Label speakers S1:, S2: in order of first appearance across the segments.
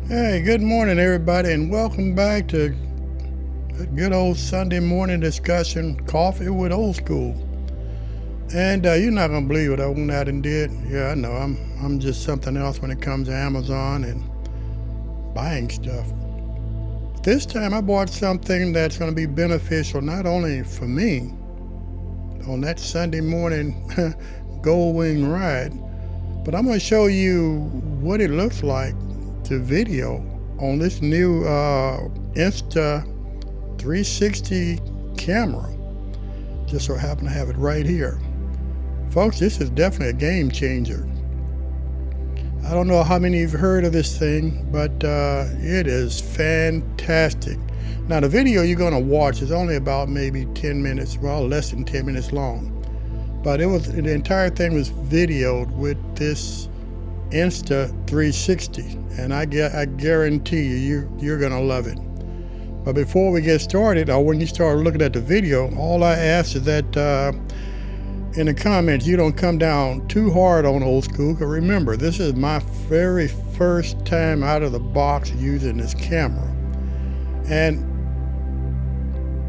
S1: Hey, good morning, everybody, and welcome back to a good old Sunday morning discussion, Coffee with Old School. And you're not gonna believe what I went out and did. Yeah, I know. I'm just something else when it comes to Amazon and buying stuff. But this time, I bought something that's gonna be beneficial not only for me on that Sunday morning Gold Wing ride, but I'm gonna show you what it looks like to video on this new Insta360 camera. Just so happen to have it right here. Folks, this is definitely a game changer. I don't know how many of you have heard of this thing, but it is fantastic. Now, the video you're going to watch is only about maybe 10 minutes, well, less than 10 minutes long. But the entire thing was videoed with this Insta360, and I guarantee you're going to love it. But before we get started, or when you start looking at the video, all I ask is that in the comments you don't come down too hard on Old School, because remember, this is my very first time out of the box using this camera, and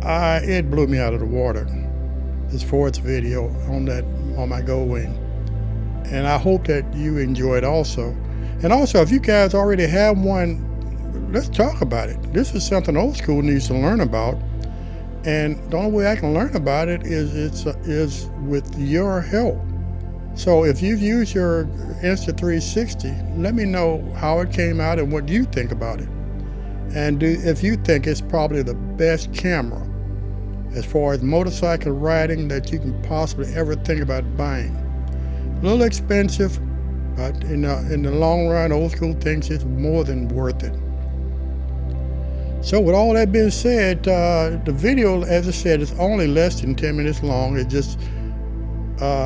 S1: it blew me out of the water as far as video on my Gold Wing. And I hope that you enjoy it also. And also, if you guys already have one, let's talk about it. This is something Old School needs to learn about. And the only way I can learn about it is with your help. So if you've used your Insta360, let me know how it came out and what you think about it. And if you think it's probably the best camera as far as motorcycle riding that you can possibly ever think about buying. A little expensive, but in the long run, Old School thinks it's more than worth it. So with all that being said, the video, as I said, is only less than 10 minutes long. It's just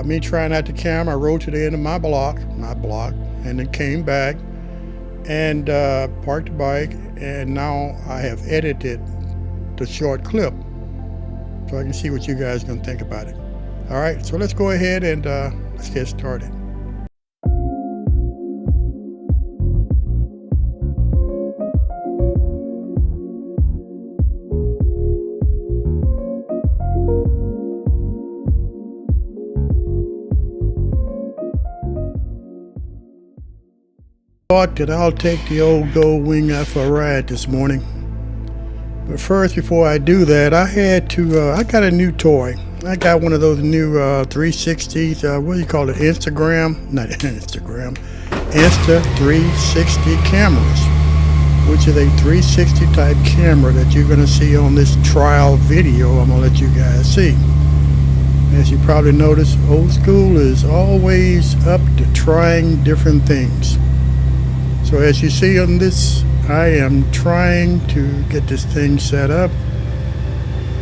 S1: me trying out the camera. I rode to the end of my block, and then came back and parked the bike, and now I have edited the short clip so I can see what you guys are going to think about it. All right, so let's go ahead and let's get started. Thought that I'll take the old Gold Wing out for a ride this morning. But first, before I do that, I got a new toy. I got one of those new 360s, what do you call it, Insta360 cameras, which is a 360 type camera that you're going to see on this trial video I'm going to let you guys see. As you probably noticed, Old School is always up to trying different things. So as you see on this, I am trying to get this thing set up.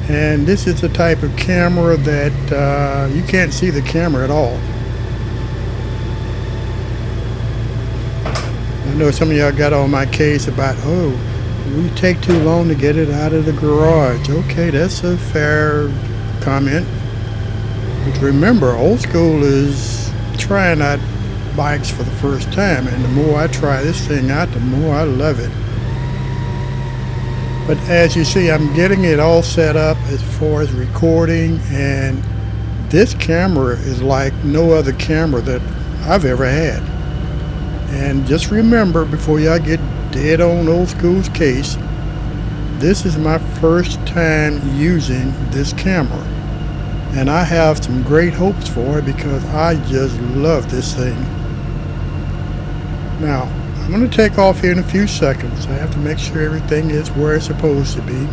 S1: And this is the type of camera that you can't see the camera at all. I know some of y'all got on my case about, oh, we take too long to get it out of the garage. Okay, that's a fair comment. But remember, Old School is trying out bikes for the first time, and the more I try this thing out, the more I love it. But as you see, I'm getting it all set up as far as recording, and this camera is like no other camera that I've ever had. And just remember, before y'all get dead on Old School's case, this is my first time using this camera. And I have some great hopes for it because I just love this thing. Now, I'm going to take off here in a few seconds. I have to make sure everything is where it's supposed to be.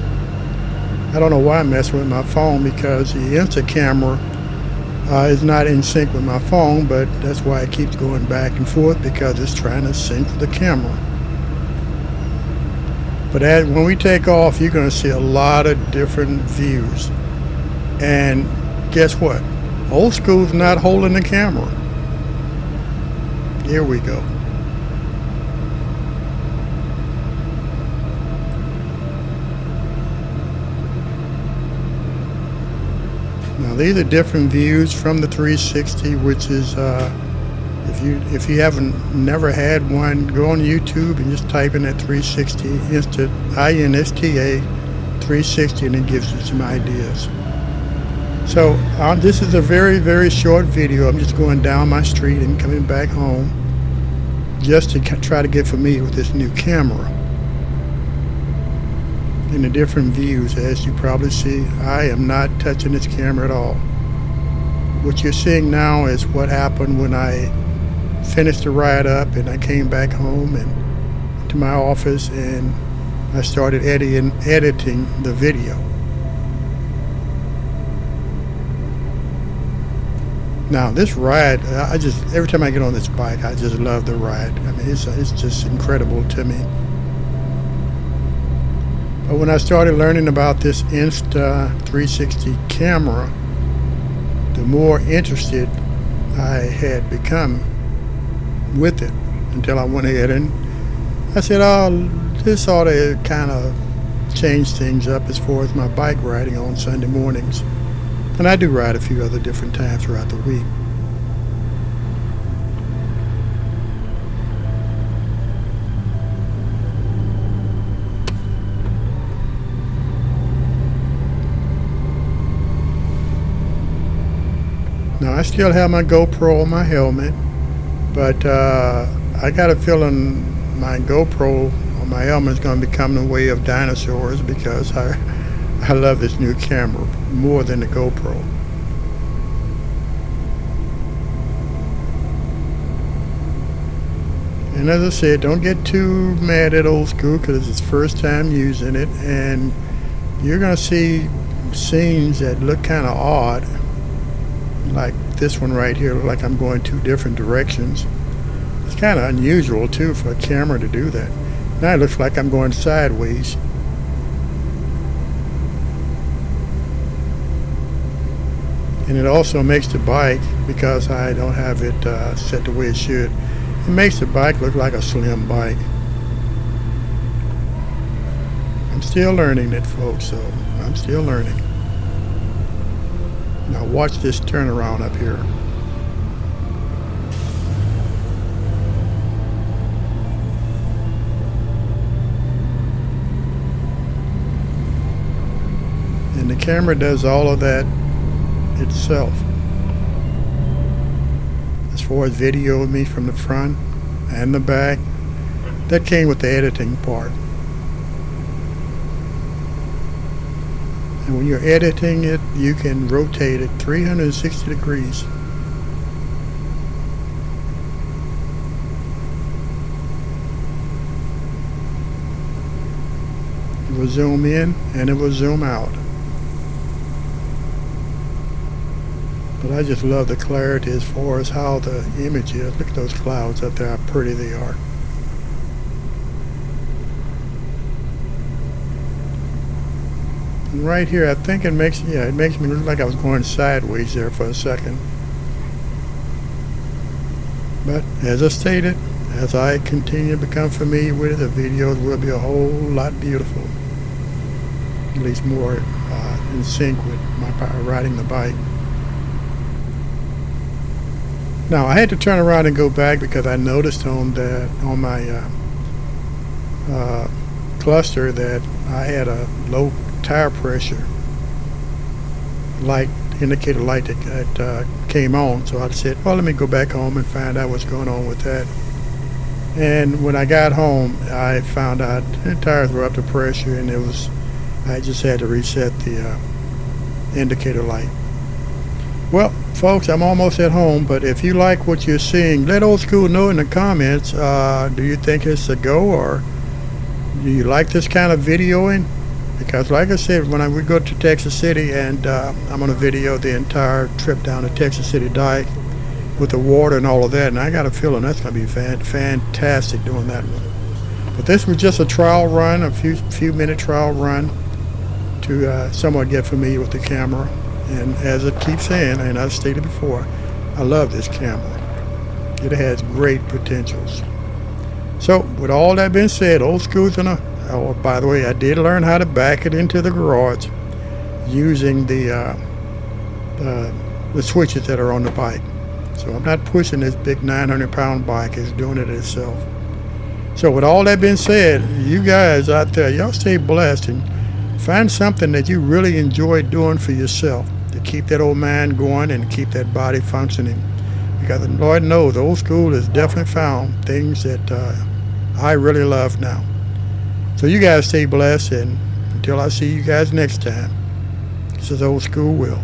S1: I don't know why I'm messing with my phone, because the Insta camera is not in sync with my phone, but that's why it keeps going back and forth, because it's trying to sync with the camera. But when we take off, you're going to see a lot of different views. And guess what? Old School's not holding the camera. Here we go. Now these are different views from the 360, which is If you haven't never had one, go on YouTube and just type in that 360 INSTA 360, and it gives you some ideas. So this is a very, very short video. I'm just going down my street and coming back home just to try to get familiar with this new camera and the different views. As you probably see, I am not touching this camera at all. What you're seeing now is what happened when I finished the ride up and I came back home and to my office and I started editing the video. Now this ride, every time I get on this bike, I just love the ride. I mean, it's just incredible to me. But when I started learning about this Insta360 camera, the more interested I had become with it, until I went ahead and I said, oh, this ought to kind of change things up as far as my bike riding on Sunday mornings. And I do ride a few other different times throughout the week. Now I still have my GoPro on my helmet, but I got a feeling my GoPro on my helmet is going to become the way of dinosaurs, because I love this new camera more than the GoPro. And as I said, don't get too mad at Old School, because it's first time using it, and you're going to see scenes that look kind of odd, like this one right here. Look like I'm going two different directions. It's kind of unusual too for a camera to do that. Now it looks like I'm going sideways. And it also makes the bike, because I don't have it set the way it should, it makes the bike look like a slim bike. I'm still learning it, folks, so I'm still learning. Now watch this turnaround up here. And the camera does all of that itself. As far as videoing me from the front and the back, that came with the editing part. And when you're editing it, you can rotate it 360 degrees. It will zoom in and it will zoom out. But I just love the clarity as far as how the image is. Look at those clouds up there, how pretty they are. And right here, I think it makes me look like I was going sideways there for a second. But as I stated, as I continue to become familiar with it, the videos will be a whole lot beautiful. At least more in sync with my riding the bike. Now I had to turn around and go back, because I noticed on my cluster that I had a low tire pressure light, indicator light that came on. So I said, well, let me go back home and find out what's going on with that. And when I got home, I found out the tires were up to pressure, and I just had to reset the indicator light. Well, folks, I'm almost at home, but if you like what you're seeing, let Old School know in the comments. Do you think it's a go, or do you like this kind of videoing? Because like I said, when we go to Texas City, and I'm going to video the entire trip down the Texas City dike with the water and all of that, and I got a feeling that's going to be fantastic doing that one. But this was just a trial run, a few minute trial run to somewhat get familiar with the camera. And as I keep saying, and I've stated before, I love this camera. It has great potentials. So with all that being said, Old School's gonna, oh, by the way, I did learn how to back it into the garage using the switches that are on the bike. So I'm not pushing this big 900-pound bike. It's doing it itself. So with all that being said, you guys out there, y'all stay blessed and find something that you really enjoy doing for yourself to keep that old mind going and keep that body functioning. Because the Lord knows, old school has definitely found things that I really love now. So you guys stay blessed, and until I see you guys next time, this is Old School Will.